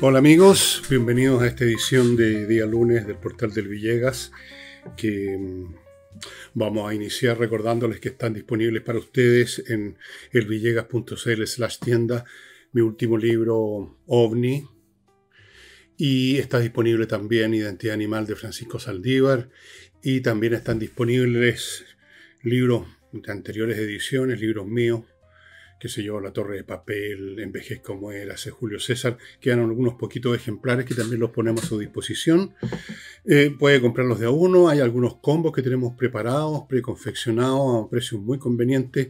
Hola amigos, bienvenidos a esta edición de día lunes del Portal del Villegas, que vamos a iniciar recordándoles que están disponibles para ustedes en elvillegas.cl/tienda mi último libro OVNI, y está disponible también Identidad Animal de Francisco Saldívar, y también están disponibles libros de anteriores ediciones, libros míos, qué sé yo, La Torre de Papel, Envejez como Érase, Julio César. Quedan algunos poquitos ejemplares que también los ponemos a su disposición. Puede comprarlos de a uno. Hay algunos combos que tenemos preparados, preconfeccionados a un precio muy conveniente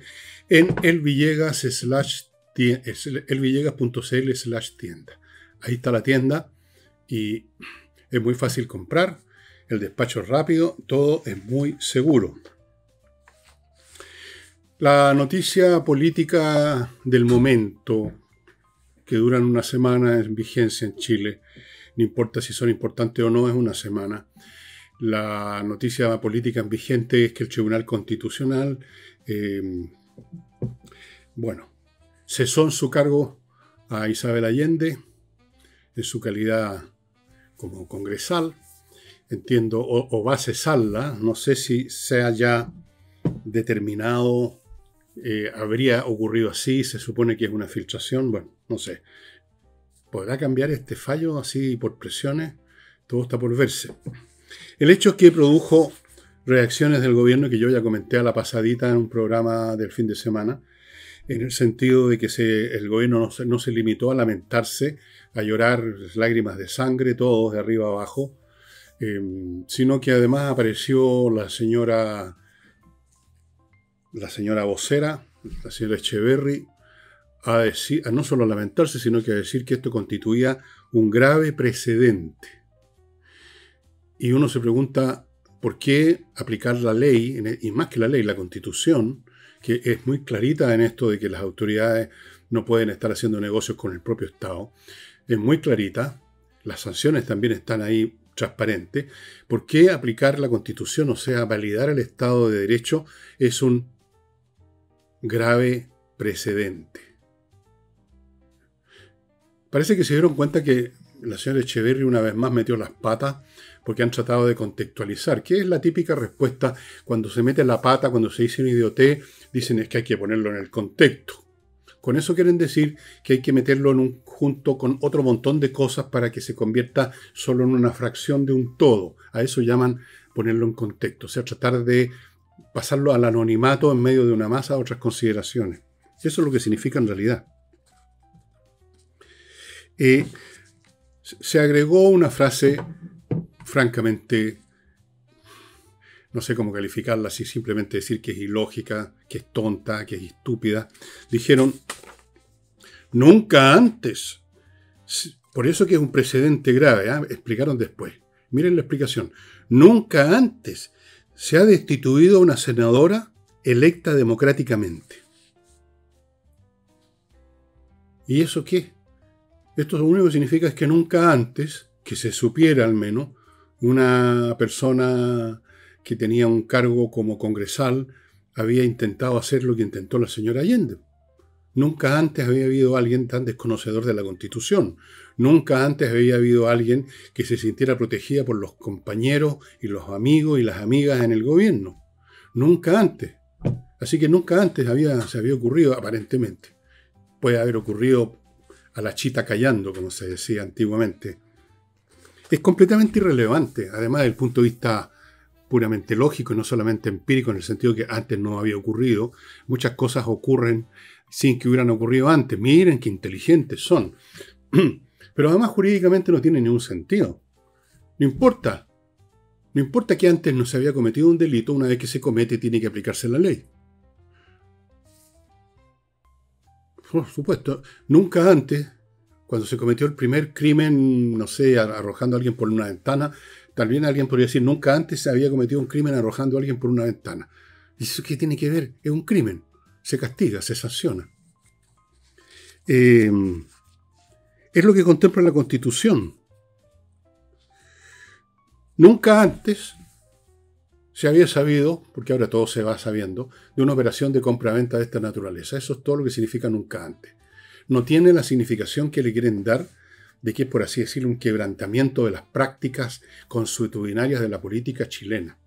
en elvillegas.cl/tienda. Ahí está la tienda y es muy fácil comprar. El despacho es rápido, todo es muy seguro. La noticia política del momento, que duran una semana en vigencia en Chile, no importa si son importantes o no, es una semana. La noticia política en vigente es que el Tribunal Constitucional, cesó en su cargo a Isabel Allende, en su calidad como congresal, entiendo, o va a cesarla, no sé si sea ya determinado. Habría ocurrido así, se supone que es una filtración, bueno, no sé. ¿Podrá cambiar este fallo así por presiones? Todo está por verse. El hecho es que produjo reacciones del gobierno que yo ya comenté a la pasadita en un programa del fin de semana, en el sentido de que el gobierno no se limitó a lamentarse, a llorar lágrimas de sangre, todos de arriba a abajo, sino que además apareció la señora vocera, la señora Echeverri, a no solo a lamentarse, sino que a decir que esto constituía un grave precedente. Y uno se pregunta por qué aplicar la ley, y más que la ley, la Constitución, que es muy clarita en esto de que las autoridades no pueden estar haciendo negocios con el propio Estado. Es muy clarita, las sanciones también están ahí transparentes. ¿Por qué aplicar la Constitución, o sea, validar el Estado de Derecho, es un grave precedente? Parece que se dieron cuenta que la señora Echeverri una vez más metió las patas, porque han tratado de contextualizar, que es la típica respuesta cuando se mete la pata, cuando se dice un idiotez, dicen es que hay que ponerlo en el contexto. Con eso quieren decir que hay que meterlo junto con otro montón de cosas para que se convierta solo en una fracción de un todo. A eso llaman ponerlo en contexto, o sea, tratar de pasarlo al anonimato en medio de una masa de otras consideraciones. Eso es lo que significa en realidad. Se agregó una frase francamente, no sé cómo calificarla, así simplemente decir que es ilógica, que es tonta, que es estúpida. Dijeron, nunca antes. Por eso que es un precedente grave, ¿eh? Explicaron después. Miren la explicación. Nunca antes se ha destituido a una senadora electa democráticamente. ¿Y eso qué? Esto lo único que significa es que nunca antes, que se supiera al menos, una persona que tenía un cargo como congresal había intentado hacer lo que intentó la señora Allende. Nunca antes había habido alguien tan desconocedor de la Constitución. Nunca antes había habido alguien que se sintiera protegida por los compañeros y los amigos y las amigas en el gobierno. Nunca antes. Así que nunca antes se había ocurrido, aparentemente. Puede haber ocurrido a la chita callando, como se decía antiguamente. Es completamente irrelevante, además del punto de vista puramente lógico y no solamente empírico, en el sentido que antes no había ocurrido. Muchas cosas ocurren sin que hubieran ocurrido antes. Miren qué inteligentes son. Pero además jurídicamente no tiene ningún sentido. No importa. No importa que antes no se había cometido un delito, una vez que se comete tiene que aplicarse la ley. Por supuesto, nunca antes, cuando se cometió el primer crimen, no sé, arrojando a alguien por una ventana, también alguien podría decir, nunca antes se había cometido un crimen arrojando a alguien por una ventana. ¿Y eso qué tiene que ver? Es un crimen. Se castiga, se sanciona. Es lo que contempla la Constitución. Nunca antes se había sabido, porque ahora todo se va sabiendo, de una operación de compra-venta de esta naturaleza. Eso es todo lo que significa nunca antes. No tiene la significación que le quieren dar de que es, por así decirlo, un quebrantamiento de las prácticas consuetudinarias de la política chilena.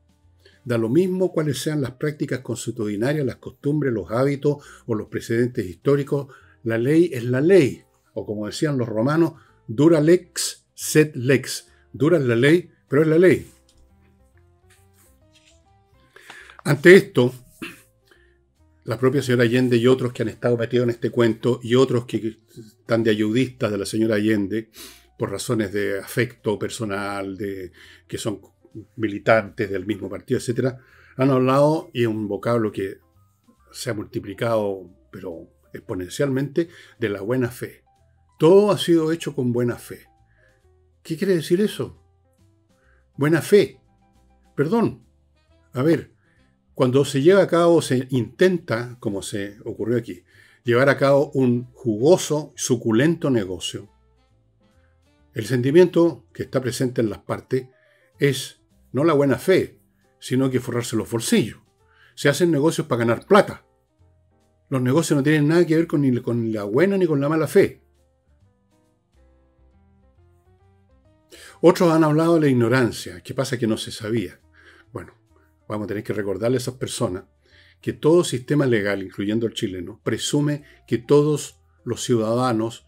Da lo mismo cuáles sean las prácticas consuetudinarias, las costumbres, los hábitos o los precedentes históricos. La ley es la ley. O como decían los romanos, dura lex sed lex. Dura es la ley, pero es la ley. Ante esto, la propia señora Allende y otros que han estado metidos en este cuento y otros que están de ayudistas de la señora Allende por razones de afecto personal, que son militantes del mismo partido, etc., han hablado, y es un vocablo que se ha multiplicado, pero exponencialmente, de la buena fe. Todo ha sido hecho con buena fe. ¿Qué quiere decir eso? Buena fe. Perdón. A ver, cuando se lleva a cabo, se intenta, como se ocurrió aquí, llevar a cabo un jugoso, suculento negocio, el sentimiento que está presente en las partes es no la buena fe, sino que forrarse los bolsillos. Se hacen negocios para ganar plata. Los negocios no tienen nada que ver ni con la buena ni con la mala fe. Otros han hablado de la ignorancia. ¿Qué pasa? Que no se sabía. Bueno, vamos a tener que recordarle a esas personas que todo sistema legal, incluyendo el chileno, presume que todos los ciudadanos,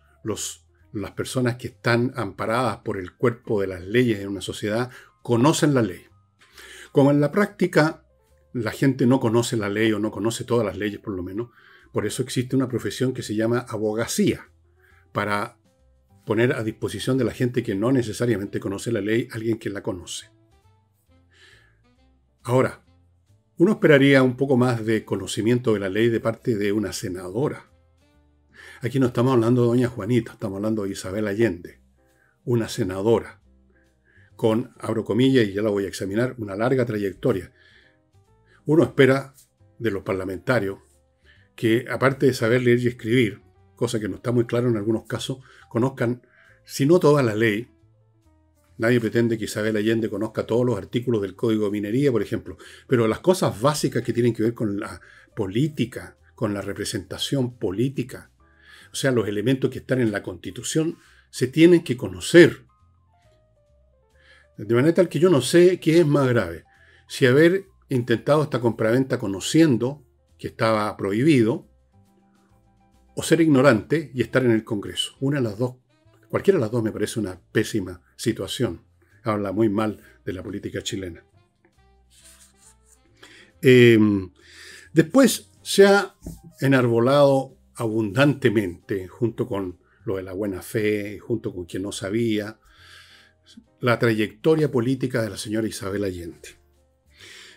las personas que están amparadas por el cuerpo de las leyes en una sociedad, conocen la ley. Como en la práctica la gente no conoce la ley o no conoce todas las leyes por lo menos, por eso existe una profesión que se llama abogacía, para poner a disposición de la gente que no necesariamente conoce la ley, alguien que la conoce. Ahora, uno esperaría un poco más de conocimiento de la ley de parte de una senadora. Aquí no estamos hablando de doña Juanita, estamos hablando de Isabel Allende, una senadora, con, abro comillas y ya la voy a examinar, una larga trayectoria. Uno espera de los parlamentarios que, aparte de saber leer y escribir, cosa que no está muy claro en algunos casos, conozcan, si no toda la ley. Nadie pretende que Isabel Allende conozca todos los artículos del Código de Minería, por ejemplo, pero las cosas básicas que tienen que ver con la política, con la representación política, o sea, los elementos que están en la Constitución, se tienen que conocer. De manera tal que yo no sé qué es más grave. Si haber intentado esta compraventa conociendo que estaba prohibido, o ser ignorante y estar en el Congreso. Una de las dos, cualquiera de las dos me parece una pésima situación. Habla muy mal de la política chilena. Después se ha enarbolado abundantemente, junto con lo de la buena fe, junto con quien no sabía, la trayectoria política de la señora Isabel Allende.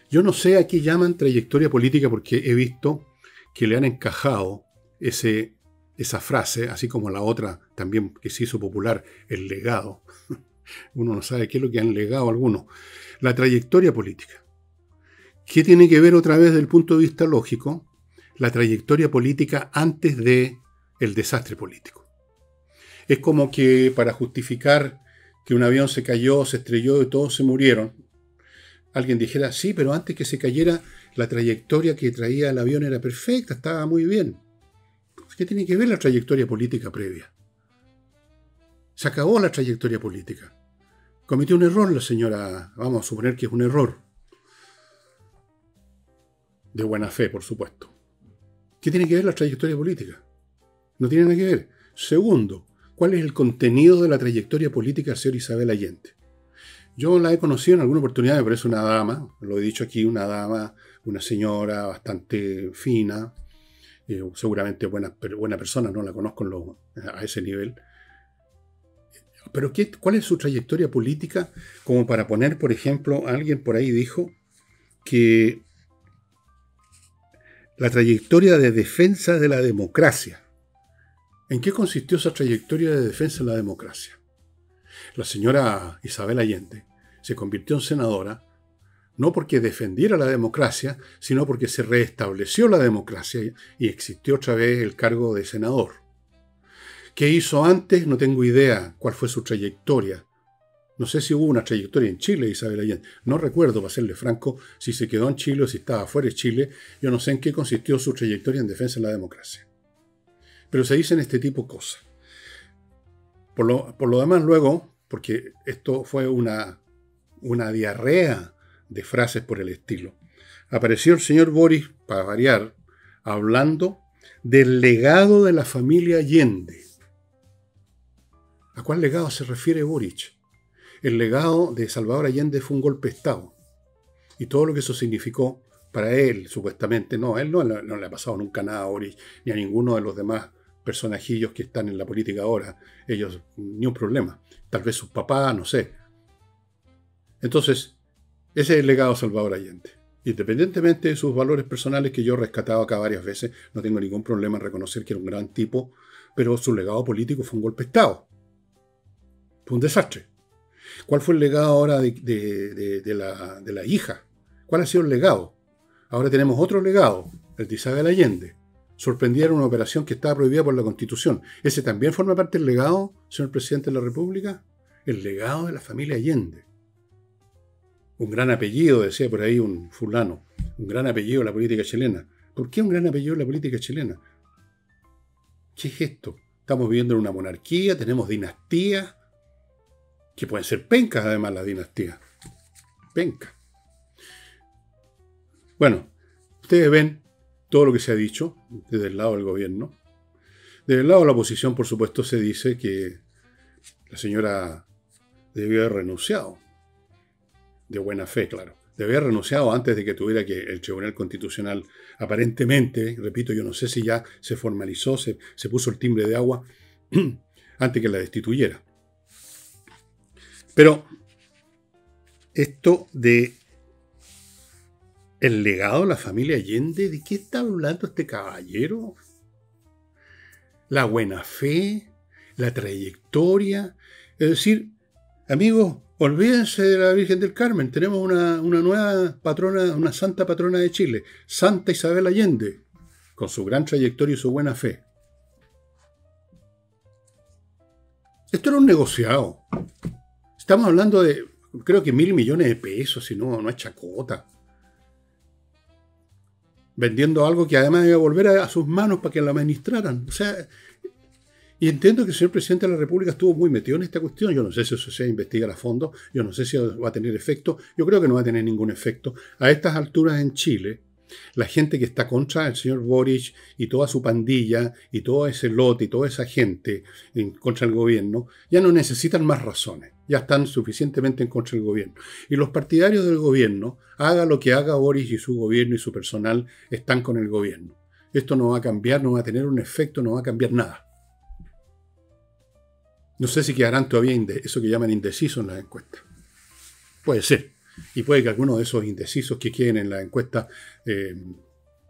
Yo no sé a qué llaman trayectoria política porque he visto que le han encajado esa frase, así como la otra también que se hizo popular, el legado. Uno no sabe qué es lo que han legado algunos. La trayectoria política. ¿Qué tiene que ver otra vez desde el punto de vista lógico? La trayectoria política antes del desastre político. Es como que para justificar que un avión se cayó, se estrelló y todos se murieron, alguien dijera, sí, pero antes que se cayera, la trayectoria que traía el avión era perfecta, estaba muy bien. ¿Qué tiene que ver la trayectoria política previa? Se acabó la trayectoria política. Cometió un error la señora, vamos a suponer que es un error. De buena fe, por supuesto. ¿Qué tiene que ver la trayectoria política? No tiene nada que ver. Segundo, ¿cuál es el contenido de la trayectoria política del señor Isabel Allende? Yo la he conocido en alguna oportunidad, me parece una dama, lo he dicho aquí, una dama, una señora bastante fina, seguramente buena persona, no la conozco a ese nivel. Pero ¿cuál es su trayectoria política? Como para poner, por ejemplo, alguien por ahí dijo que la trayectoria de defensa de la democracia. ¿En qué consistió esa trayectoria de defensa de la democracia? La señora Isabel Allende se convirtió en senadora no porque defendiera la democracia, sino porque se restableció la democracia y existió otra vez el cargo de senador. ¿Qué hizo antes? No tengo idea cuál fue su trayectoria. No sé si hubo una trayectoria en Chile, Isabel Allende. No recuerdo, para serle franco, si se quedó en Chile o si estaba fuera de Chile. Yo no sé en qué consistió su trayectoria en defensa de la democracia. Pero se dicen este tipo de cosas. Por lo demás, luego, porque esto fue una diarrea de frases por el estilo, apareció el señor Boris, para variar, hablando del legado de la familia Allende. ¿A cuál legado se refiere Boric? El legado de Salvador Allende fue un golpe de Estado. Y todo lo que eso significó para él, supuestamente, no, a él no le ha pasado nunca nada a Boric, ni a ninguno de los demás personajillos que están en la política ahora. Ellos, ni un problema. Tal vez sus papás, no sé. Entonces, ese es el legado de Salvador Allende. Independientemente de sus valores personales, que yo he rescatado acá varias veces, no tengo ningún problema en reconocer que era un gran tipo, pero su legado político fue un golpe de Estado. Fue un desastre. ¿Cuál fue el legado ahora de la hija? ¿Cuál ha sido el legado? Ahora tenemos otro legado, el de Isabel Allende. Sorprendieron una operación que estaba prohibida por la Constitución. ¿Ese también forma parte del legado, señor presidente de la República? El legado de la familia Allende. Un gran apellido, decía por ahí un fulano. Un gran apellido en la política chilena. ¿Por qué un gran apellido en la política chilena? ¿Qué es esto? Estamos viviendo en una monarquía, tenemos dinastías, que pueden ser pencas además las dinastías. Pencas. Bueno, ustedes ven todo lo que se ha dicho desde el lado del gobierno. Desde el lado de la oposición, por supuesto, se dice que la señora debió haber renunciado. De buena fe, claro. Debió haber renunciado antes de que tuviera que el Tribunal Constitucional, aparentemente, repito, yo no sé si ya se formalizó, se puso el timbre de agua, antes que la destituyera. Pero esto de el legado de la familia Allende, ¿de qué está hablando este caballero? La buena fe, la trayectoria. Es decir, amigos, olvídense de la Virgen del Carmen. Tenemos una nueva patrona, una santa patrona de Chile, Santa Isabel Allende, con su gran trayectoria y su buena fe. Esto era un negociado. Estamos hablando de, creo que 1.000 millones de pesos, si no es chacota. Vendiendo algo que además iba a volver a sus manos para que lo administraran. O sea, y entiendo que el señor presidente de la República estuvo muy metido en esta cuestión. Yo no sé si eso se investiga a fondo. Yo no sé si va a tener efecto. Yo creo que no va a tener ningún efecto. A estas alturas en Chile, la gente que está contra el señor Boric y toda su pandilla y todo ese lote y toda esa gente contra el gobierno, ya no necesitan más razones. Ya están suficientemente en contra del gobierno. Y los partidarios del gobierno, haga lo que haga Boric y su gobierno y su personal, están con el gobierno. Esto no va a cambiar, no va a tener un efecto, no va a cambiar nada. No sé si quedarán todavía eso que llaman indecisos en las encuestas. Puede ser. Y puede que alguno de esos indecisos que queden en la encuesta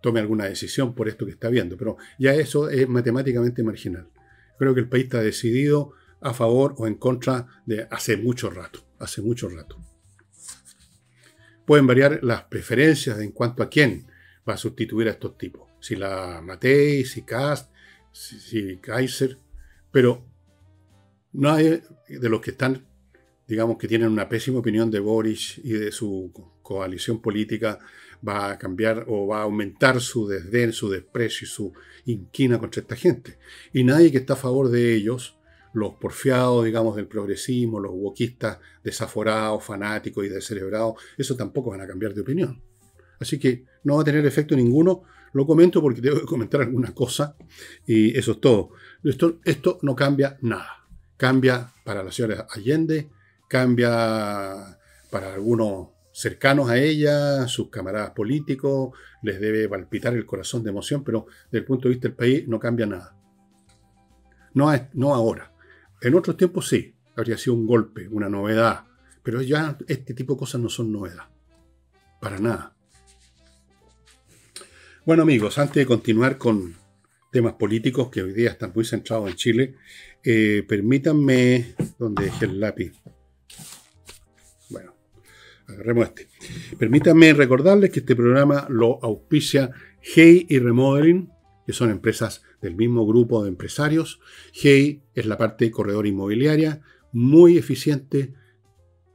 tome alguna decisión por esto que está viendo. Pero ya eso es matemáticamente marginal. Creo que el país está decidido a favor o en contra de hace mucho rato. Hace mucho rato. Pueden variar las preferencias en cuanto a quién va a sustituir a estos tipos. Si la Matei, si Kast, si Kaiser. Pero nadie de los que están, digamos, que tienen una pésima opinión de Boric y de su coalición política va a cambiar o va a aumentar su desdén, su desprecio y su inquina contra esta gente. Y nadie que está a favor de ellos, los porfiados, digamos, del progresismo, los wokistas desaforados, fanáticos y descerebrados, eso tampoco van a cambiar de opinión. Así que no va a tener efecto ninguno. Lo comento porque tengo que comentar alguna cosa y eso es todo. Esto no cambia nada. Cambia para la señora Allende, cambia para algunos cercanos a ella, sus camaradas políticos, les debe palpitar el corazón de emoción, pero desde el punto de vista del país no cambia nada. No ahora. En otros tiempos sí, habría sido un golpe, una novedad, pero ya este tipo de cosas no son novedad. Para nada. Bueno amigos, antes de continuar con temas políticos que hoy día están muy centrados en Chile, permítanme, ¿dónde dejé el lápiz? Bueno, agarremos este. Permítanme recordarles que este programa lo auspicia Hey y Remodeling, que son empresas del mismo grupo de empresarios. Hey es la parte corredora inmobiliaria, muy eficiente,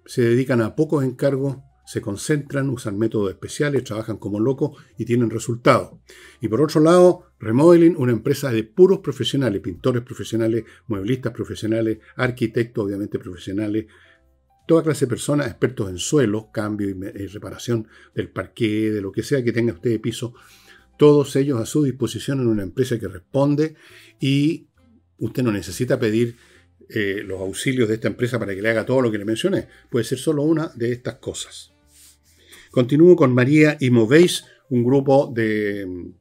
se dedican a pocos encargos, se concentran, usan métodos especiales, trabajan como locos y tienen resultados. Y por otro lado, Remodeling, una empresa de puros profesionales, pintores profesionales, mueblistas profesionales, arquitectos obviamente profesionales, toda clase de personas, expertos en suelos, cambio y reparación del parqué, de lo que sea que tenga usted de piso, todos ellos a su disposición en una empresa que responde y usted no necesita pedir los auxilios de esta empresa para que le haga todo lo que le mencioné. Puede ser solo una de estas cosas. Continúo con María y Movéis, un grupo de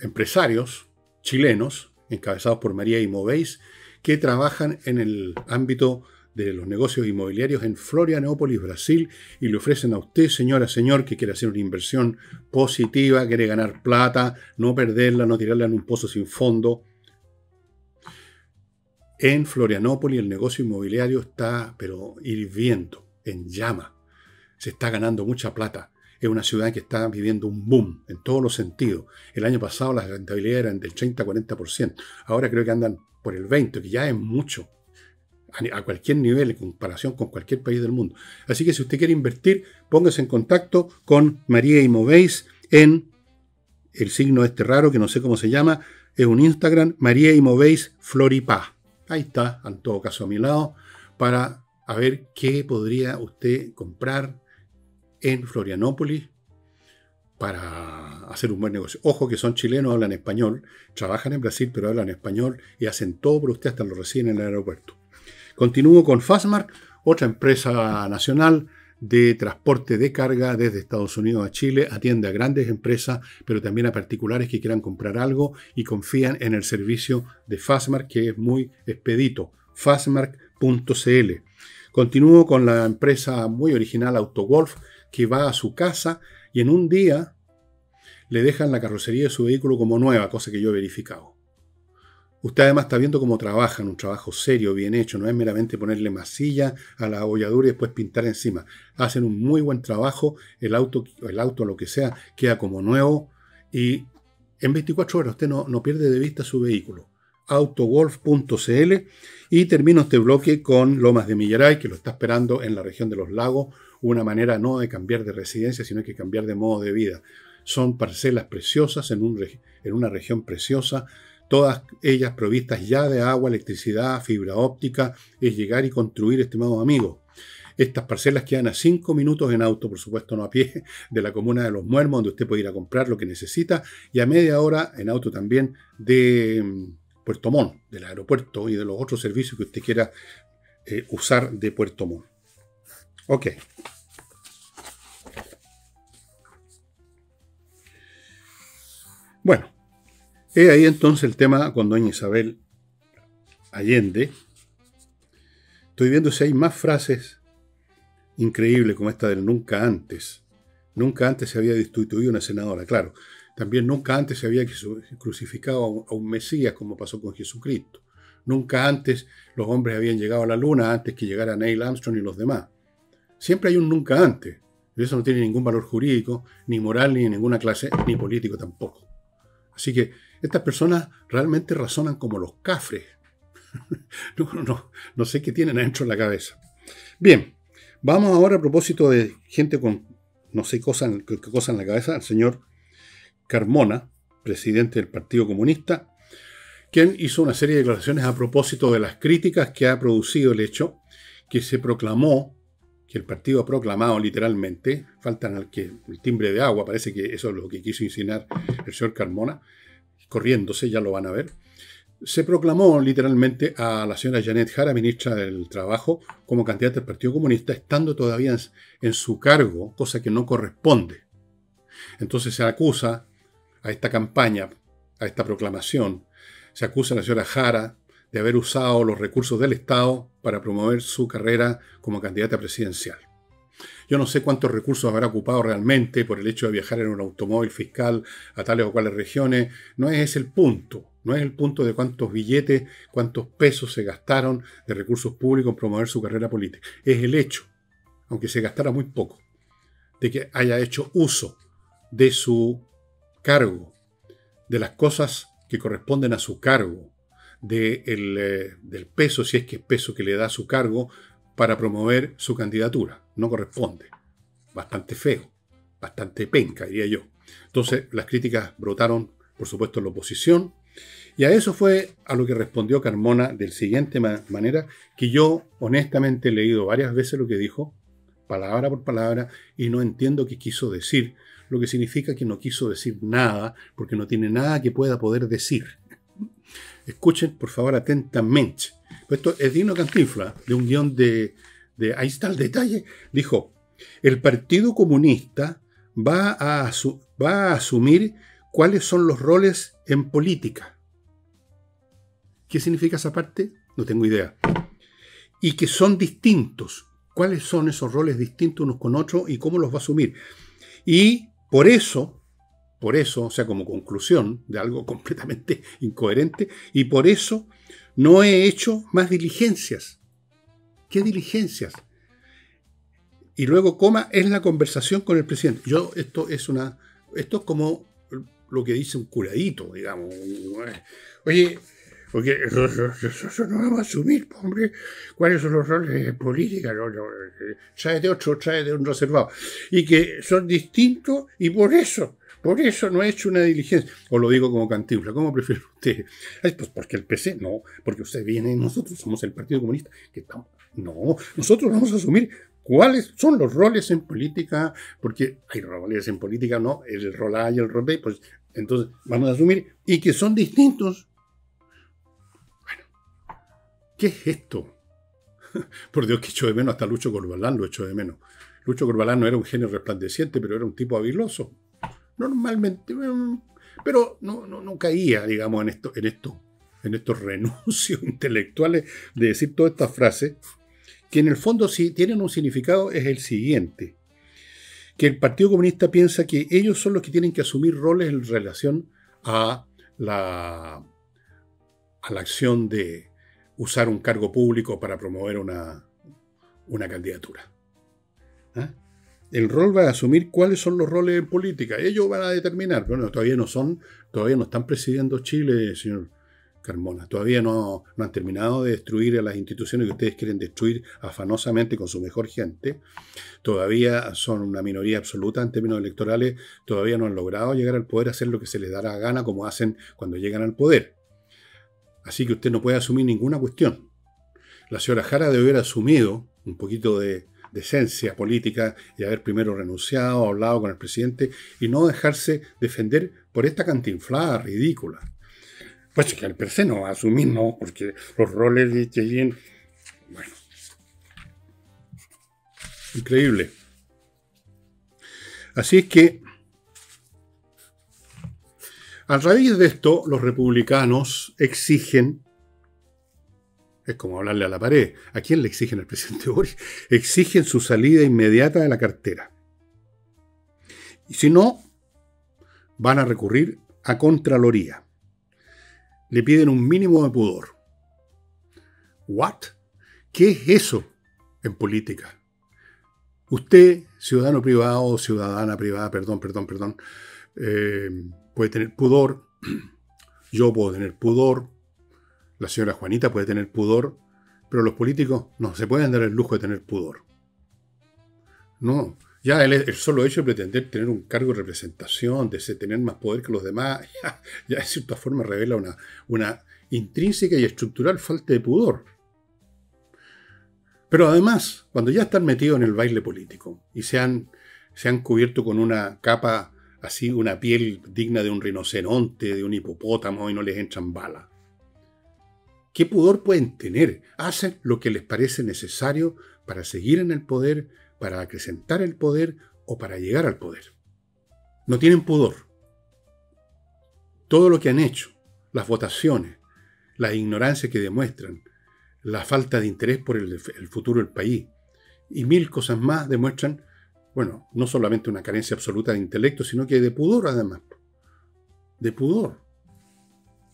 empresarios chilenos, encabezados por María y Movéis, que trabajan en el ámbito de los negocios inmobiliarios en Florianópolis, Brasil, y le ofrecen a usted, señora, señor, que quiere hacer una inversión positiva, quiere ganar plata, no perderla, no tirarla en un pozo sin fondo. En Florianópolis el negocio inmobiliario está, pero hirviendo, en llama. Se está ganando mucha plata. Es una ciudad que está viviendo un boom en todos los sentidos. El año pasado las rentabilidades eran del 30-40%. Ahora creo que andan por el 20%, que ya es mucho. A cualquier nivel, en comparación con cualquier país del mundo. Así que si usted quiere invertir, póngase en contacto con María y Movéis en el signo este raro, que no sé cómo se llama, es un Instagram, María y Movéis Floripá. Ahí está, en todo caso a mi lado, para a ver qué podría usted comprar en Florianópolis para hacer un buen negocio. Ojo que son chilenos, hablan español, trabajan en Brasil, pero hablan español y hacen todo por usted, hasta lo reciben en el aeropuerto. Continúo con Fastmark, otra empresa nacional de transporte de carga desde Estados Unidos a Chile. Atiende a grandes empresas, pero también a particulares que quieran comprar algo y confían en el servicio de Fastmark, que es muy expedito. Fastmark.cl. Continúo con la empresa muy original Autogolf, que va a su casa y en un día le dejan la carrocería de su vehículo como nueva, cosa que yo he verificado. Usted además está viendo cómo trabajan, un trabajo serio, bien hecho, no es meramente ponerle masilla a la abolladura y después pintar encima. Hacen un muy buen trabajo, el auto lo que sea, queda como nuevo y en 24 horas usted no pierde de vista su vehículo. Autogolf.cl. Y termino este bloque con Lomas de Millaray, que lo está esperando en la región de los lagos, una manera no de cambiar de residencia, sino que cambiar de modo de vida. Son parcelas preciosas en una región preciosa, todas ellas provistas ya de agua, electricidad, fibra óptica. Es llegar y construir, estimados amigos. Estas parcelas quedan a 5 minutos en auto, por supuesto no a pie, de la comuna de Los Muermos, donde usted puede ir a comprar lo que necesita, y a media hora en auto también de Puerto Montt, del aeropuerto y de los otros servicios que usted quiera usar de Puerto Montt. Ok. Bueno, he ahí entonces el tema con doña Isabel Allende. Estoy viendo si hay más frases increíbles como esta del nunca antes. Nunca antes se había destituido una senadora, claro. También nunca antes se había crucificado a un Mesías como pasó con Jesucristo. Nunca antes los hombres habían llegado a la luna antes que llegara Neil Armstrong y los demás. Siempre hay un nunca antes. Y eso no tiene ningún valor jurídico, ni moral, ni en ninguna clase, ni político tampoco. Así que estas personas realmente razonan como los cafres. No sé qué tienen adentro de la cabeza. Bien, vamos ahora a propósito de gente con no sé qué cosa en la cabeza, al señor Carmona, presidente del Partido Comunista, quien hizo una serie de declaraciones a propósito de las críticas que ha producido el hecho que se proclamó, que el partido ha proclamado literalmente, faltan el timbre de agua, parece que eso es lo que quiso insinuar el señor Carmona, corriéndose, ya lo van a ver. Se proclamó literalmente a la señora Janet Jara, ministra del Trabajo, como candidata del Partido Comunista, estando todavía en su cargo, cosa que no corresponde. Entonces se acusa a esta campaña, a esta proclamación, se acusa a la señora Jara de haber usado los recursos del Estado para promover su carrera como candidata presidencial. Yo no sé cuántos recursos habrá ocupado realmente por el hecho de viajar en un automóvil fiscal a tales o cuales regiones. No es ese el punto. No es el punto de cuántos billetes, cuántos pesos se gastaron de recursos públicos en promover su carrera política. Es el hecho, aunque se gastara muy poco, de que haya hecho uso de su cargo, de las cosas que corresponden a su cargo, del peso, si es que es peso que le da su cargo, para promover su candidatura. no corresponde. Bastante feo, bastante penca, diría yo. Entonces, las críticas brotaron, por supuesto, en la oposición, y a eso fue a lo que respondió Carmona de la siguiente manera, que yo honestamente he leído varias veces lo que dijo, palabra por palabra, y no entiendo qué quiso decir, lo que significa que no quiso decir nada, porque no tiene nada que pueda poder decir. Escuchen, por favor, atentamente. Esto es Dino Cantinflas, de un guión de ahí está el detalle. Dijo, el Partido Comunista va a asumir cuáles son los roles en política. ¿Qué significa esa parte? No tengo idea. Y que son distintos. ¿Cuáles son esos roles distintos unos con otros y cómo los va a asumir? Y por eso, o sea, como conclusión de algo completamente incoherente, y por eso no he hecho más diligencias. ¿Qué diligencias? Y luego, es la conversación con el presidente. Esto es como lo que dice un curadito, digamos. Oye, porque nosotros no vamos a asumir, hombre, cuáles son los roles de política. Tráete un reservado. Y que son distintos y por eso no he hecho una diligencia. O lo digo como Cantinflas, ¿cómo prefiere usted? Pues porque el PC, no, porque usted viene, nosotros somos el Partido Comunista. No, nosotros vamos a asumir cuáles son los roles en política, porque hay roles en política, no, el rol A y el rol B, pues entonces vamos a asumir, y que son distintos. ¿Qué es esto? Por Dios, que echo de menos hasta Lucho Corbalán, lo echo de menos. Lucho Corbalán no era un genio resplandeciente, pero era un tipo habiloso. Normalmente, pero no caía, digamos, en estos renuncios intelectuales de decir todas estas frases, que en el fondo sí tienen un significado, es el siguiente. Que el Partido Comunista piensa que ellos son los que tienen que asumir roles en relación a la acción de usar un cargo público para promover una candidatura. ¿Ah? El rol va a asumir cuáles son los roles en política. Ellos van a determinar. Bueno, todavía no están presidiendo Chile, señor Carmona. Todavía no han terminado de destruir a las instituciones que ustedes quieren destruir afanosamente con su mejor gente. Todavía son una minoría absoluta en términos electorales. Todavía no han logrado llegar al poder, hacer lo que se les dará gana, como hacen cuando llegan al poder. Así que usted no puede asumir ninguna cuestión. La señora Jara debe haber asumido un poquito de esencia política y haber primero renunciado, hablado con el presidente y no dejarse defender por esta cantinflada ridícula. Pues que el PC no va a asumir, no, porque los roles de Cheyenne... Bueno. Increíble. Así es que a raíz de esto, los republicanos exigen, es como hablarle a la pared, ¿a quién le exigen al presidente Boris? Exigen su salida inmediata de la cartera. Y si no, van a recurrir a Contraloría. Le piden un mínimo de pudor. ¿What? ¿Qué es eso en política? Usted, ciudadano privado o ciudadana privada, perdón, puede tener pudor, yo puedo tener pudor, la señora Juanita puede tener pudor, pero los políticos no se pueden dar el lujo de tener pudor. No, ya el solo hecho de pretender tener un cargo de representación, de tener más poder que los demás, ya de cierta forma revela una intrínseca y estructural falta de pudor. Pero además, cuando ya están metidos en el baile político y se han cubierto con una capa así, una piel digna de un rinoceronte, de un hipopótamo, y no les entran balas. ¿Qué pudor pueden tener? Hacen lo que les parece necesario para seguir en el poder, para acrecentar el poder o para llegar al poder. No tienen pudor. Todo lo que han hecho, las votaciones, la ignorancia que demuestran, la falta de interés por el futuro del país y mil cosas más demuestran, bueno, no solamente una carencia absoluta de intelecto, sino que de pudor además. De pudor.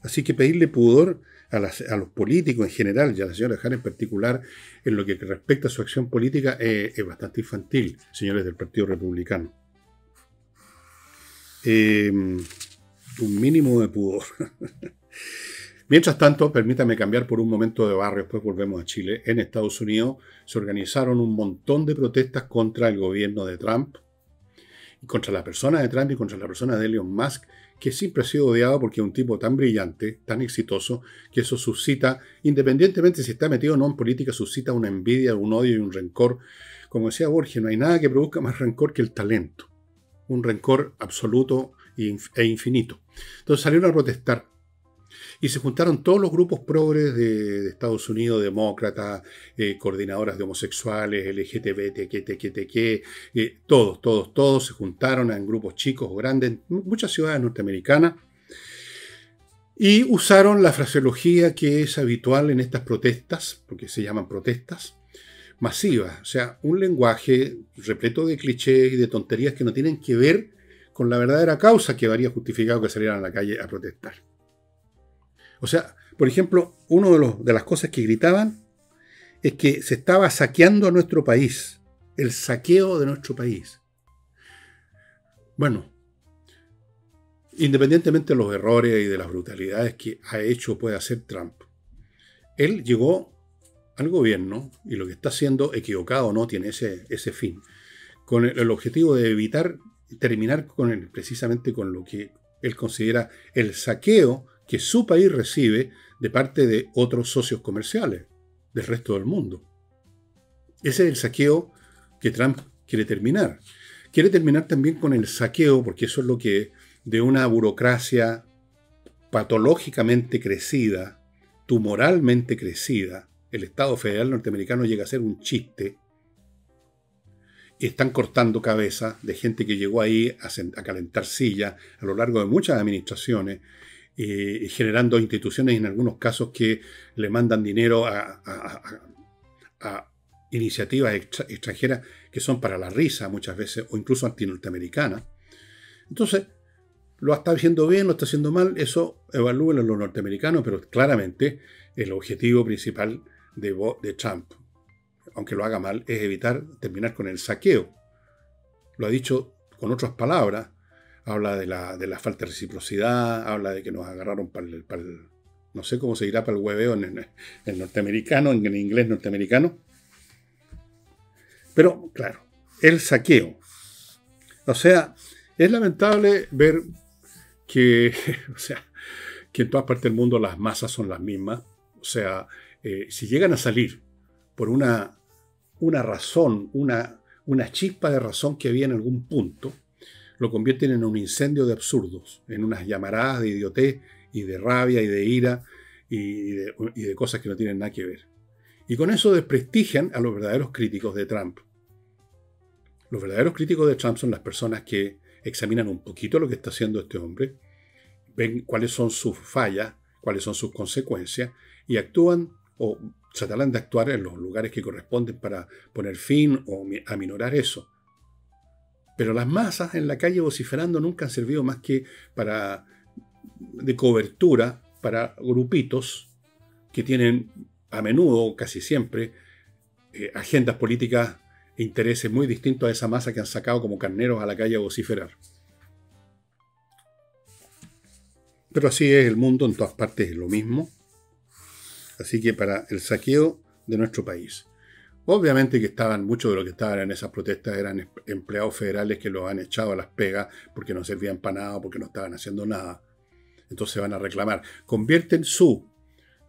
Así que pedirle pudor a los políticos en general y a la señora Jara en particular en lo que respecta a su acción política es bastante infantil, señores del Partido Republicano. Un mínimo de pudor. Mientras tanto, permítame cambiar por un momento de barrio, después volvemos a Chile. En Estados Unidos se organizaron un montón de protestas contra el gobierno de Trump, y contra la persona de Trump y contra la persona de Elon Musk, que siempre ha sido odiado porque es un tipo tan brillante, tan exitoso, que eso suscita, independientemente si está metido o no en política, suscita una envidia, un odio y un rencor. Como decía Borges, no hay nada que produzca más rencor que el talento. Un rencor absoluto e infinito. Entonces salieron a protestar. Y se juntaron todos los grupos progres de Estados Unidos, demócratas, coordinadoras de homosexuales, LGTB, todos se juntaron en grupos chicos o grandes, en muchas ciudades norteamericanas, y usaron la fraseología que es habitual en estas protestas, porque se llaman protestas masivas, o sea, un lenguaje repleto de clichés y de tonterías que no tienen que ver con la verdadera causa que habría justificado que salieran a la calle a protestar. O sea, por ejemplo, una de las cosas que gritaban es que se estaba saqueando a nuestro país, el saqueo de nuestro país. Bueno, independientemente de los errores y de las brutalidades que ha hecho o puede hacer Trump, él llegó al gobierno, y lo que está haciendo, equivocado o no, tiene ese fin, con el objetivo de evitar terminar precisamente con lo que él considera el saqueo que su país recibe de parte de otros socios comerciales del resto del mundo. Ese es el saqueo que Trump quiere terminar. Quiere terminar también con el saqueo, porque eso es lo que de una burocracia patológicamente crecida, tumoralmente crecida, el Estado federal norteamericano llega a ser un chiste. Están cortando cabezas de gente que llegó ahí a calentar sillas a lo largo de muchas administraciones, generando instituciones en algunos casos que le mandan dinero a iniciativas extranjeras que son para la risa muchas veces, o incluso antinorteamericanas. Entonces, lo está haciendo bien, lo está haciendo mal, eso evalúenlo los norteamericanos, pero claramente el objetivo principal de Trump, aunque lo haga mal, es evitar terminar con el saqueo. Lo ha dicho con otras palabras. Habla de la falta de reciprocidad, habla de que nos agarraron para el no sé cómo se dirá para el hueveo en norteamericano, en el inglés norteamericano. Pero, claro, el saqueo. O sea, es lamentable ver que, que en todas partes del mundo las masas son las mismas. O sea, si llegan a salir por una razón, una chispa de razón que había en algún punto, lo convierten en un incendio de absurdos, en unas llamaradas de idiotez y de rabia y de ira y de cosas que no tienen nada que ver. Y con eso desprestigian a los verdaderos críticos de Trump. Los verdaderos críticos de Trump son las personas que examinan un poquito lo que está haciendo este hombre, ven cuáles son sus fallas, cuáles son sus consecuencias, y actúan o tratarán de actuar en los lugares que corresponden para poner fin o aminorar eso. Pero las masas en la calle vociferando nunca han servido más que de cobertura para grupitos que tienen a menudo, casi siempre, agendas políticas e intereses muy distintos a esa masa que han sacado como carneros a la calle a vociferar. Pero así es el mundo, en todas partes es lo mismo. Así que para el saqueo de nuestro país. Obviamente que muchos de los que estaban en esas protestas eran empleados federales que los han echado a las pegas porque no servían para nada, porque no estaban haciendo nada. Entonces van a reclamar. Convierten su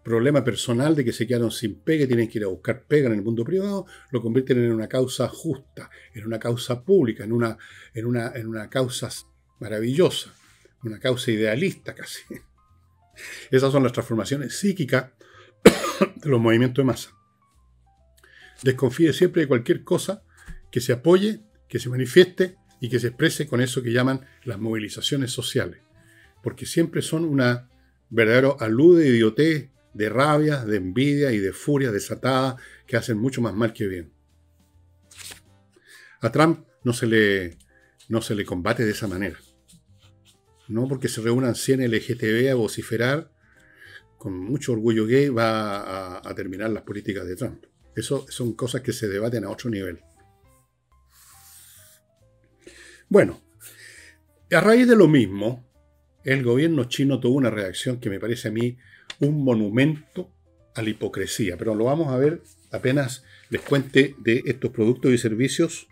problema personal de que se quedaron sin pega y tienen que ir a buscar pega en el mundo privado, lo convierten en una causa justa, en una causa pública, en una causa maravillosa, una causa idealista casi. Esas son las transformaciones psíquicas de los movimientos de masa. Desconfíe siempre de cualquier cosa que se apoye, que se manifieste y que se exprese con eso que llaman las movilizaciones sociales. Porque siempre son una verdadero alud de idiotez, de rabia, de envidia y de furia desatada que hacen mucho más mal que bien. A Trump no se le combate de esa manera. No porque se reúnan 100 LGTB a vociferar, con mucho orgullo gay va a terminar las políticas de Trump. Eso son cosas que se debaten a otro nivel. Bueno, a raíz de lo mismo, el gobierno chino tuvo una reacción que me parece a mí un monumento a la hipocresía. Pero lo vamos a ver apenas les cuente de estos productos y servicios.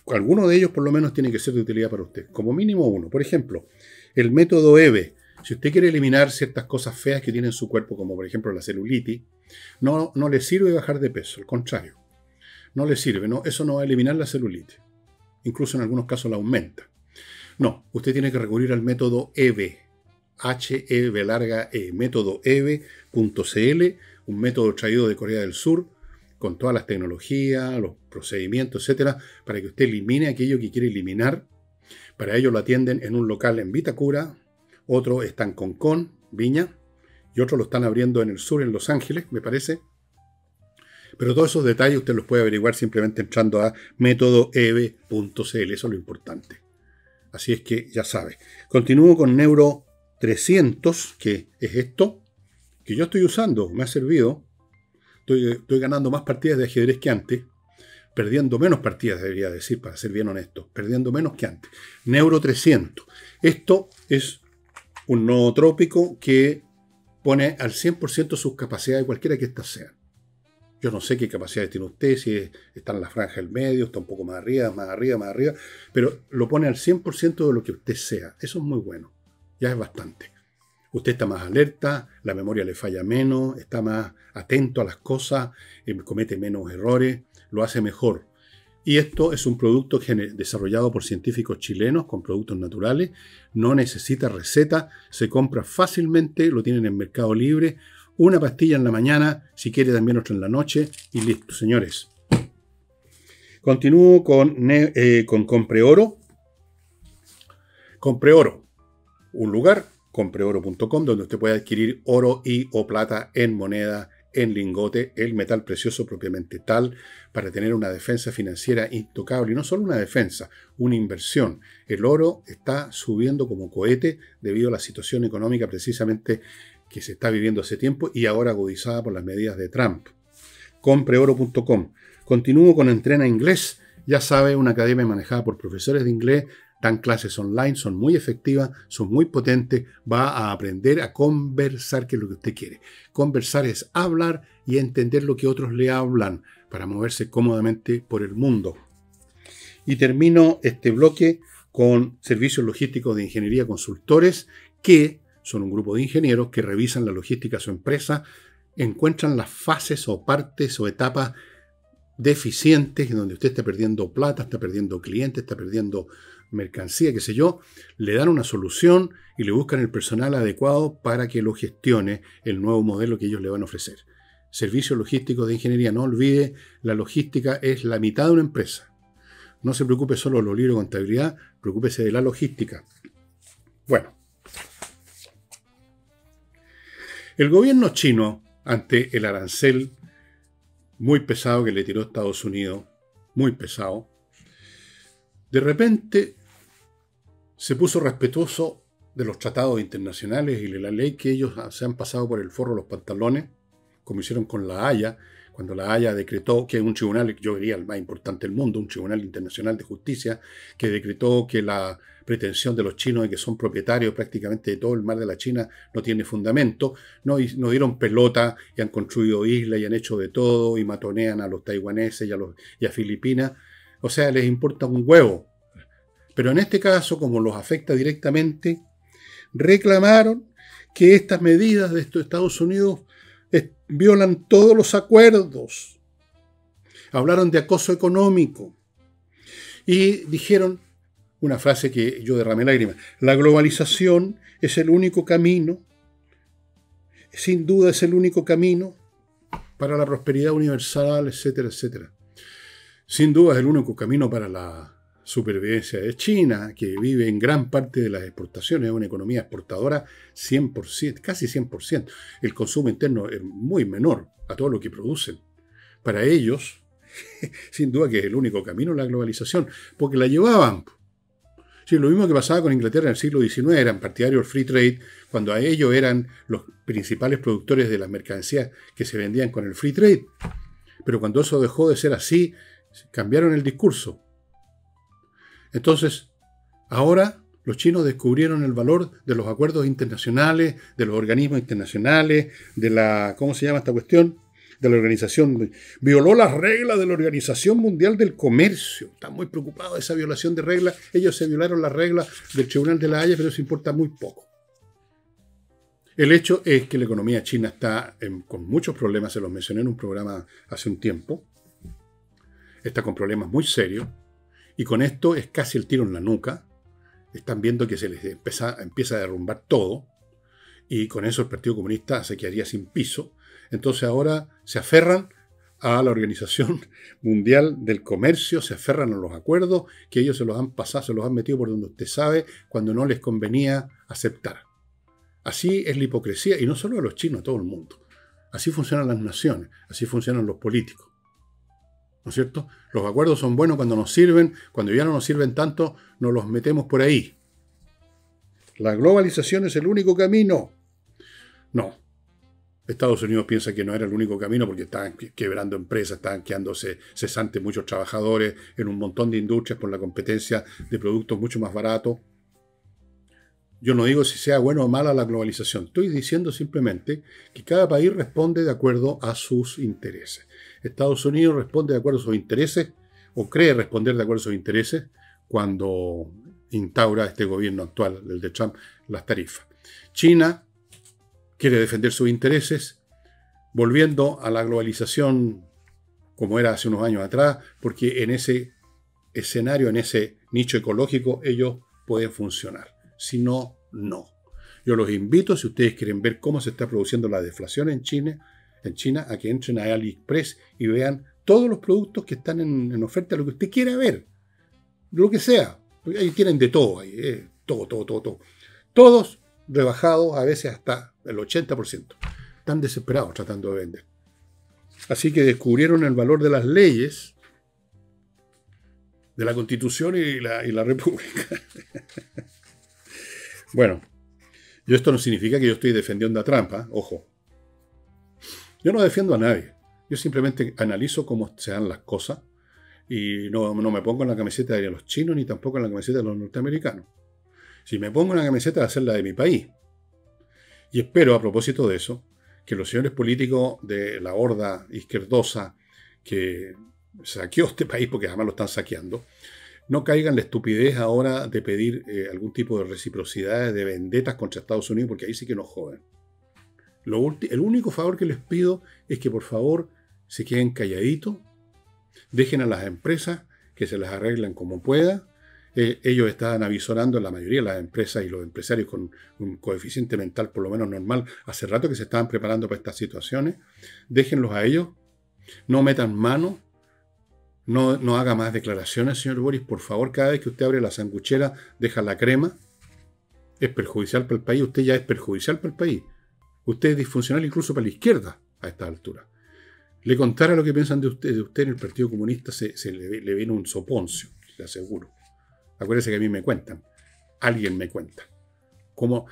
Alguno de ellos por lo menos tiene que ser de utilidad para usted, como mínimo uno. Por ejemplo, el método EVE. Si usted quiere eliminar ciertas cosas feas que tiene en su cuerpo, como por ejemplo la celulitis, no le sirve bajar de peso, al contrario. No le sirve, no, eso no va a eliminar la celulitis. Incluso en algunos casos la aumenta. No, usted tiene que recurrir al método EVE. H-E-V-E, método EVE.cl, un método traído de Corea del Sur, con todas las tecnologías, los procedimientos, etcétera, para que usted elimine aquello que quiere eliminar. Para ello lo atienden en un local en Vitacura, otro está en Concón, Viña, y otro lo están abriendo en el sur, en Los Ángeles, me parece. Pero todos esos detalles usted los puede averiguar simplemente entrando a métodoeve.cl, eso es lo importante. Así es que ya sabe. Continúo con Neuro 300, que es esto, que yo estoy usando, me ha servido. Estoy ganando más partidas de ajedrez que antes, perdiendo menos partidas, debería decir, para ser bien honesto, perdiendo menos que antes. Neuro 300. Esto es un nootrópico que pone al 100% sus capacidades, cualquiera que éstas sean. Yo no sé qué capacidades tiene usted, si está en la franja del medio, está un poco más arriba, pero lo pone al 100% de lo que usted sea. Eso es muy bueno, ya es bastante. Usted está más alerta, la memoria le falla menos, está más atento a las cosas, comete menos errores, lo hace mejor. Y esto es un producto desarrollado por científicos chilenos con productos naturales, no necesita receta, se compra fácilmente, lo tienen en Mercado Libre, una pastilla en la mañana, si quiere también otra en la noche, y listo, señores. Continúo con Compreoro. Compreoro, un lugar, compreoro.com, donde usted puede adquirir oro y o plata en moneda, en lingote, el metal precioso propiamente tal, para tener una defensa financiera intocable. Y no solo una defensa, una inversión. El oro está subiendo como cohete debido a la situación económica precisamente que se está viviendo hace tiempo y ahora agudizada por las medidas de Trump. Compreoro.com. Continúo con Entrena Inglés. Ya sabe, una academia manejada por profesores de inglés. Dan clases online, son muy efectivas, son muy potentes. Va a aprender a conversar, que es lo que usted quiere. Conversar es hablar y entender lo que otros le hablan para moverse cómodamente por el mundo. Y termino este bloque con servicios logísticos de ingeniería consultores, que son un grupo de ingenieros que revisan la logística de su empresa, encuentran las fases o partes o etapas deficientes en donde usted está perdiendo plata, está perdiendo clientes, está perdiendo mercancía, qué sé yo, le dan una solución y le buscan el personal adecuado para que lo gestione el nuevo modelo que ellos le van a ofrecer. Servicios logísticos de ingeniería, no olvide, la logística es la mitad de una empresa. No se preocupe solo de los libros de contabilidad, preocúpese de la logística. Bueno, el gobierno chino, ante el arancel muy pesado que le tiró Estados Unidos, muy pesado, de repente se puso respetuoso de los tratados internacionales y de la ley que ellos se han pasado por el forro los pantalones, como hicieron con la Haya, cuando la Haya decretó que un tribunal, yo diría el más importante del mundo, un tribunal internacional de justicia, que decretó que la pretensión de los chinos de que son propietarios prácticamente de todo el mar de la China no tiene fundamento, no dieron pelota y han construido islas y han hecho de todo y matonean a los taiwaneses y a Filipinas. O sea, les importa un huevo. Pero en este caso, como los afecta directamente, reclamaron que estas medidas de Estados Unidos violan todos los acuerdos. Hablaron de acoso económico. Y dijeron una frase que yo derramé lágrimas: la globalización es el único camino, sin duda es el único camino para la prosperidad universal, etcétera, etcétera. Sin duda es el único camino para la supervivencia de China, que vive en gran parte de las exportaciones, es una economía exportadora 100%, casi 100%. El consumo interno es muy menor a todo lo que producen. Para ellos, sin duda que es el único camino la globalización, porque la llevaban. Sí, lo mismo que pasaba con Inglaterra en el siglo XIX, eran partidarios del free trade, cuando a ellos eran los principales productores de las mercancías que se vendían con el free trade. Pero cuando eso dejó de ser así, cambiaron el discurso. Entonces, ahora Los chinos descubrieron el valor de los acuerdos internacionales, de los organismos internacionales, de la, ¿cómo se llama esta cuestión? De la organización. Violó las reglas de la Organización Mundial del Comercio. Están muy preocupados de esa violación de reglas. Ellos se violaron las reglas del Tribunal de la Haya, pero eso importa muy poco. El hecho es que la economía china está con muchos problemas, se los mencioné en un programa hace un tiempo. Está con problemas muy serios, y con esto es casi el tiro en la nuca. Están viendo que se les empieza a derrumbar todo, y con eso el Partido Comunista se quedaría sin piso. Entonces ahora se aferran a la Organización Mundial del Comercio, se aferran a los acuerdos que ellos se los han pasado, se los han metido por donde usted sabe, cuando no les convenía aceptar. Así es la hipocresía, y no solo a los chinos, a todo el mundo. Así funcionan las naciones, así funcionan los políticos. ¿No es cierto? Los acuerdos son buenos cuando nos sirven, cuando ya no nos sirven tanto, nos los metemos por ahí. ¿La globalización es el único camino? No. Estados Unidos piensa que no era el único camino porque estaban quebrando empresas, estaban quedándose cesantes muchos trabajadores en un montón de industrias por la competencia de productos mucho más baratos. Yo no digo si sea bueno o mala la globalización. Estoy diciendo simplemente que cada país responde de acuerdo a sus intereses. Estados Unidos responde de acuerdo a sus intereses, o cree responder de acuerdo a sus intereses, cuando instaura este gobierno actual, el de Trump, las tarifas. China quiere defender sus intereses, volviendo a la globalización como era hace unos años atrás, porque en ese escenario, en ese nicho ecológico, ellos pueden funcionar. Si no, no. Yo los invito, si ustedes quieren ver cómo se está produciendo la deflación en China, a que entren a AliExpress y vean todos los productos que están en oferta, lo que usted quiera ver, lo que sea. Ahí tienen de todo, todo. Todos rebajados, a veces hasta el 80%. Están desesperados tratando de vender. Así que descubrieron el valor de las leyes, de la Constitución y la República. Bueno, esto no significa que yo estoy defendiendo a Trump, ¿eh? Ojo. Yo no defiendo a nadie. Yo simplemente analizo cómo se dan las cosas y no me pongo en la camiseta de los chinos ni tampoco en la camiseta de los norteamericanos. Si me pongo en la camiseta, va a ser la de mi país. Y espero, a propósito de eso, que los señores políticos de la horda izquierdosa que saqueó este país, porque además lo están saqueando, no caigan en la estupidez ahora de pedir algún tipo de reciprocidad, de vendetas contra Estados Unidos, porque ahí sí que nos joden. El único favor que les pido es que por favor se queden calladitos, dejen a las empresas que se las arreglen como puedan. Ellos estaban avisorando, la mayoría de las empresas y los empresarios con un coeficiente mental por lo menos normal, hace rato que se estaban preparando para estas situaciones. Déjenlos a ellos, no metan mano. No haga más declaraciones, señor Boris. Por favor, cada vez que usted abre la sanguchera, deja la crema. Es perjudicial para el país. Usted ya es perjudicial para el país. Usted es disfuncional incluso para la izquierda a esta altura. Le contara lo que piensan de usted en el Partido Comunista, se le viene un soponcio, le aseguro. Acuérdese que a mí me cuentan. Alguien me cuenta. Como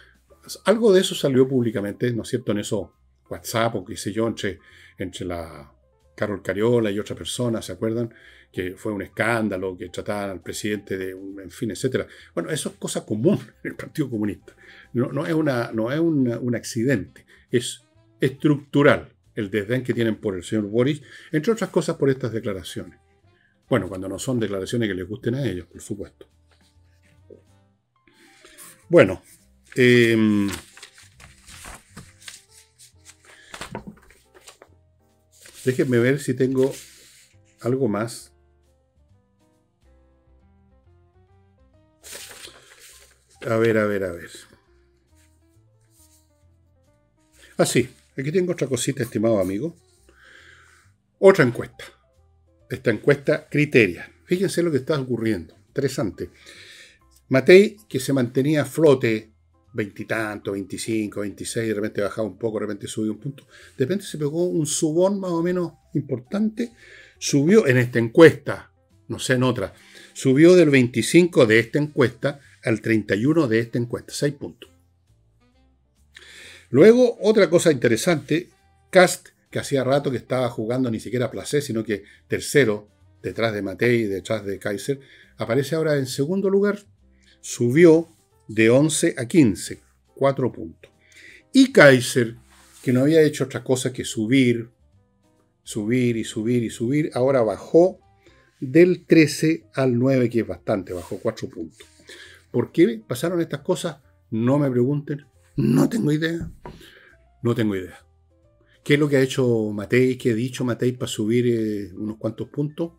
algo de eso salió públicamente, ¿no es cierto?, en esos WhatsApp o qué sé yo, entre la Carol Cariola y otra persona, ¿se acuerdan? Que fue un escándalo, que trataban al presidente de en fin, etcétera. Bueno, eso es cosa común en el Partido Comunista. No es un accidente, es estructural el desdén que tienen por el señor Boris, entre otras cosas por estas declaraciones. Bueno, cuando no son declaraciones que les gusten a ellos, por supuesto. Bueno, déjenme ver si tengo algo más. A ver. Ah, sí, aquí tengo otra cosita, estimado amigo. Otra encuesta. Esta encuesta criteria. Fíjense lo que está ocurriendo. Interesante. Matei, que se mantenía a flote, 20 y tanto, 25, 26, de repente bajaba un poco, de repente subía un punto. De repente se pegó un subón más o menos importante. Subió en esta encuesta, no sé en otra, subió del 25 de esta encuesta al 31 de esta encuesta, 6 puntos. Luego, otra cosa interesante, Kast, que hacía rato que estaba jugando ni siquiera a placer, sino que tercero, detrás de Matei y detrás de Kaiser, aparece ahora en segundo lugar, subió de 11 a 15, 4 puntos. Y Kaiser, que no había hecho otra cosa que subir, ahora bajó del 13 al 9, que es bastante, bajó 4 puntos. ¿Por qué pasaron estas cosas? No me pregunten, no tengo idea. ¿Qué es lo que ha hecho Matei? ¿Qué ha dicho Matei para subir unos cuantos puntos?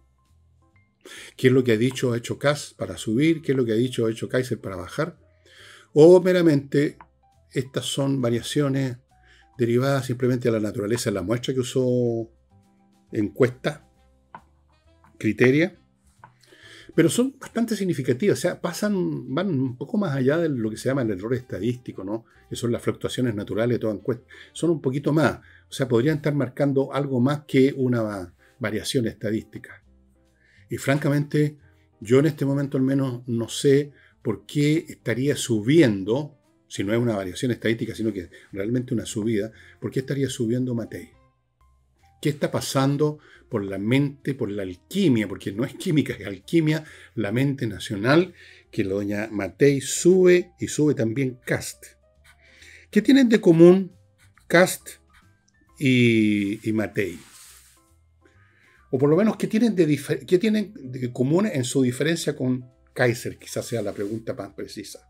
¿Qué es lo que ha hecho Kass para subir? ¿Qué es lo que ha hecho Kaiser para bajar? O meramente estas son variaciones derivadas simplemente de la naturaleza de la muestra que usó encuesta, criteria, pero son bastante significativas, o sea, van un poco más allá de lo que se llama el error estadístico, ¿no? Que son las fluctuaciones naturales de toda encuesta. Son un poquito más, o sea, podrían estar marcando algo más que una variación estadística. Y francamente, yo en este momento al menos no sé por qué estaría subiendo, si no es una variación estadística, sino que realmente una subida, ¿por qué estaría subiendo Matei? ¿Qué está pasando por la mente, por la alquimia? Porque no es química, es alquimia, la mente nacional, que la doña Matei sube y sube también Kast. ¿Qué tienen de común Kast y Matei? O por lo menos, ¿qué tienen de común en su diferencia con Kaiser? Quizás sea la pregunta más precisa.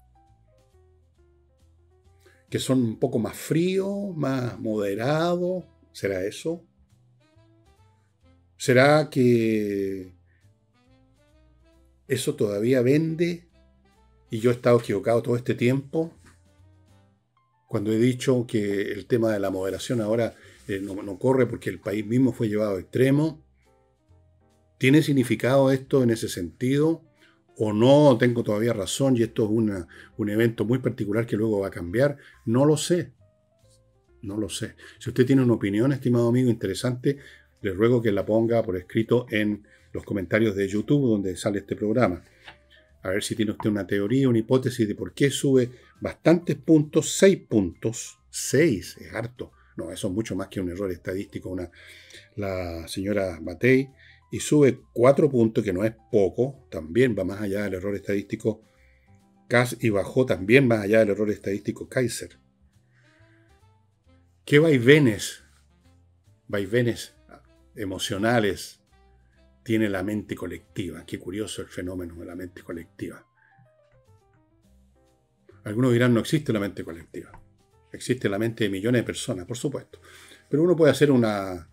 ¿Que son un poco más fríos, más moderados? ¿Será eso? ¿Será que eso todavía vende y yo he estado equivocado todo este tiempo? Cuando he dicho que el tema de la moderación ahora no corre porque el país mismo fue llevado a extremo. ¿Tiene significado esto en ese sentido? ¿O no tengo todavía razón y esto es un evento muy particular que luego va a cambiar? No lo sé. Si usted tiene una opinión, estimado amigo, interesante, le ruego que la ponga por escrito en los comentarios de YouTube donde sale este programa. A ver si tiene usted una teoría, una hipótesis de por qué sube bastantes puntos, 6 puntos. 6 es harto. No, eso es mucho más que un error estadístico. La señora Matei, y sube 4 puntos, que no es poco, también va más allá del error estadístico Kass, y bajó también más allá del error estadístico Kaiser. ¿Qué vaivenes emocionales tiene la mente colectiva? Qué curioso el fenómeno de la mente colectiva. Algunos dirán, no existe la mente colectiva. Existe la mente de millones de personas, por supuesto. Pero uno puede hacer una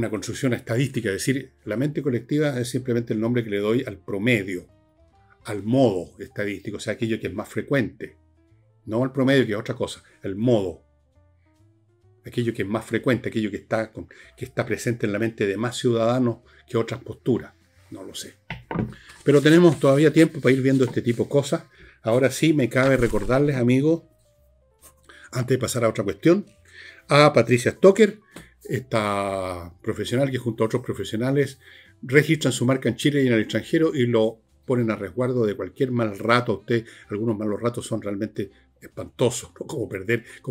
construcción estadística, es decir, la mente colectiva es simplemente el nombre que le doy al promedio, al modo estadístico, o sea, aquello que es más frecuente. No al promedio, que es otra cosa, el modo. Aquello que es más frecuente, aquello que está presente en la mente de más ciudadanos que otras posturas. No lo sé. Pero tenemos todavía tiempo para ir viendo este tipo de cosas. Ahora sí me cabe recordarles, amigos, antes de pasar a otra cuestión, a Patricia Stocker, esta profesional que junto a otros profesionales registran su marca en Chile y en el extranjero y lo ponen a resguardo de cualquier mal rato. Algunos malos ratos son realmente espantosos, ¿no? Como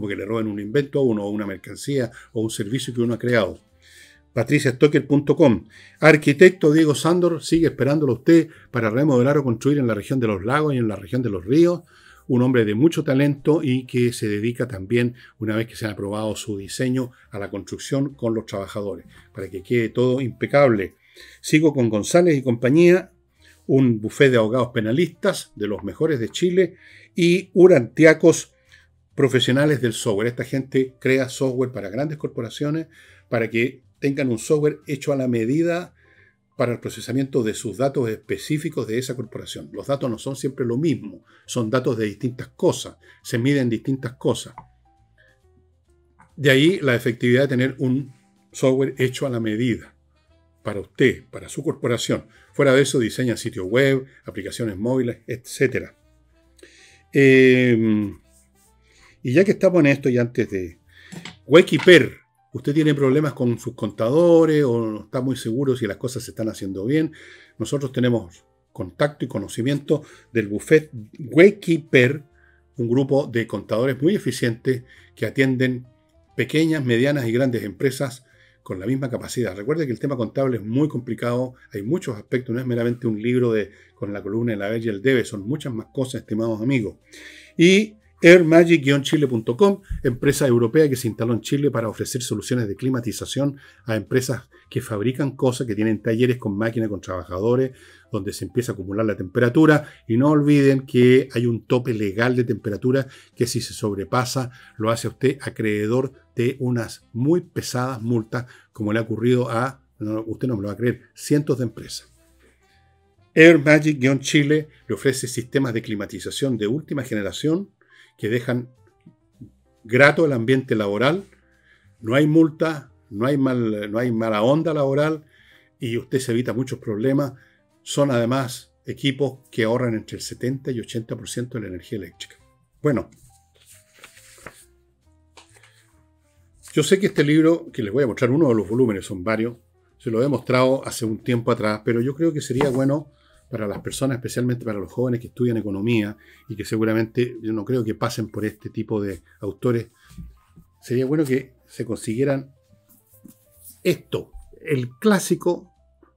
que le roben un invento a uno, o una mercancía, o un servicio que uno ha creado. patriciastocker.com. Arquitecto Diego Sándor sigue esperándolo a usted para remodelar o construir en la región de los lagos y en la región de los ríos. Un hombre de mucho talento y que se dedica también, una vez que se ha aprobado su diseño, a la construcción con los trabajadores, para que quede todo impecable. Sigo con González y compañía, un bufete de abogados penalistas de los mejores de Chile, y Urantiacos, profesionales del software. Esta gente crea software para grandes corporaciones, para que tengan un software hecho a la medida para el procesamiento de sus datos específicos de esa corporación. Los datos no son siempre lo mismo, son datos de distintas cosas, se miden distintas cosas. De ahí la efectividad de tener un software hecho a la medida, para usted, para su corporación. Fuera de eso, diseña sitios web, aplicaciones móviles, etc. Y ya que estamos en esto, y antes de Wikiper, usted tiene problemas con sus contadores o no está muy seguro si las cosas se están haciendo bien, nosotros tenemos contacto y conocimiento del bufete Wikiper, un grupo de contadores muy eficientes que atienden pequeñas, medianas y grandes empresas con la misma capacidad. Recuerde que el tema contable es muy complicado, hay muchos aspectos, no es meramente un libro con la columna el haber y el debe, son muchas más cosas, estimados amigos. Y airmagic-chile.com, empresa europea que se instaló en Chile para ofrecer soluciones de climatización a empresas que fabrican cosas, que tienen talleres con máquinas, con trabajadores, donde se empieza a acumular la temperatura. Y no olviden que hay un tope legal de temperatura que si se sobrepasa lo hace a usted acreedor de unas muy pesadas multas, como le ha ocurrido a, usted no me lo va a creer, cientos de empresas. Airmagic-Chile le ofrece sistemas de climatización de última generación que dejan grato el ambiente laboral, no hay multa, no hay mala onda laboral y usted se evita muchos problemas. Son además equipos que ahorran entre el 70 y 80% de la energía eléctrica. Bueno, yo sé que este libro, que les voy a mostrar uno de los volúmenes, son varios, se lo he mostrado hace un tiempo atrás, pero yo creo que sería bueno para las personas, especialmente para los jóvenes que estudian economía y que seguramente yo no creo que pasen por este tipo de autores, sería bueno que se consiguieran esto, el clásico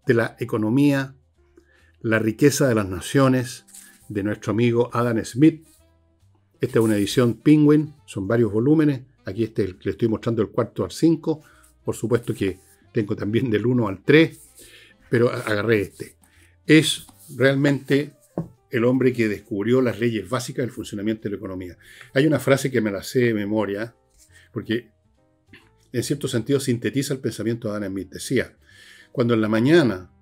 de la economía, La riqueza de las naciones, de nuestro amigo Adam Smith. Esta es una edición Penguin, son varios volúmenes. Aquí le estoy mostrando el 4 al 5. Por supuesto que tengo también del 1 al 3, pero agarré este. Es realmente el hombre que descubrió las leyes básicas del funcionamiento de la economía. Hay una frase que me la sé de memoria, porque en cierto sentido sintetiza el pensamiento de Adam Smith. Decía, cuando en la mañana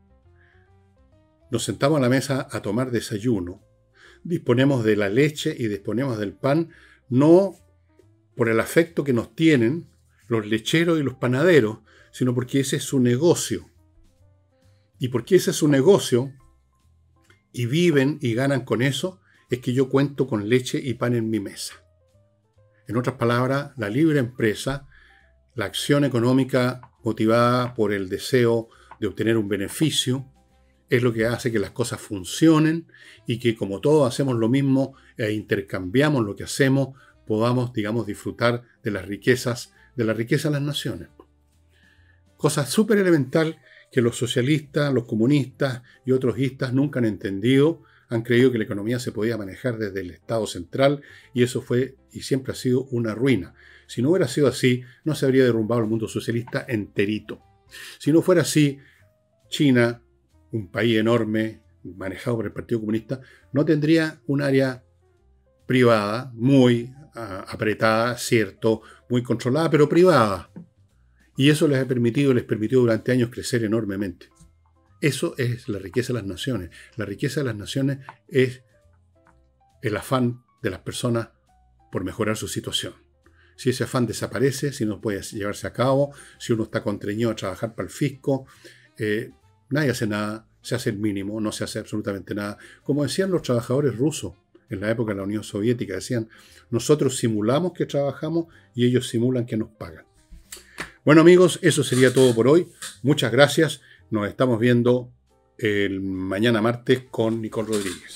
nos sentamos a la mesa a tomar desayuno, disponemos de la leche y disponemos del pan, no por el afecto que nos tienen los lecheros y los panaderos, sino porque ese es su negocio. Y porque ese es su negocio, y viven y ganan con eso, es que yo cuento con leche y pan en mi mesa. En otras palabras, la libre empresa, la acción económica motivada por el deseo de obtener un beneficio, es lo que hace que las cosas funcionen y que como todos hacemos lo mismo e intercambiamos lo que hacemos, podamos, digamos, disfrutar de las riquezas de las naciones. Cosa súper elemental que los socialistas, los comunistas y otros istas nunca han entendido. Han creído que la economía se podía manejar desde el Estado central y eso fue y siempre ha sido una ruina. Si no hubiera sido así, no se habría derrumbado el mundo socialista enterito. Si no fuera así, China, un país enorme, manejado por el Partido Comunista, no tendría un área privada muy apretada, cierto, muy controlada, pero privada. Y eso les permitió durante años crecer enormemente. Eso es la riqueza de las naciones. La riqueza de las naciones es el afán de las personas por mejorar su situación. Si ese afán desaparece, si no puede llevarse a cabo, si uno está contrañido a trabajar para el fisco, nadie hace nada, se hace el mínimo, no se hace absolutamente nada. Como decían los trabajadores rusos en la época de la Unión Soviética, decían, nosotros simulamos que trabajamos y ellos simulan que nos pagan. Bueno amigos, eso sería todo por hoy. Muchas gracias. Nos estamos viendo el mañana martes con Nicole Rodríguez.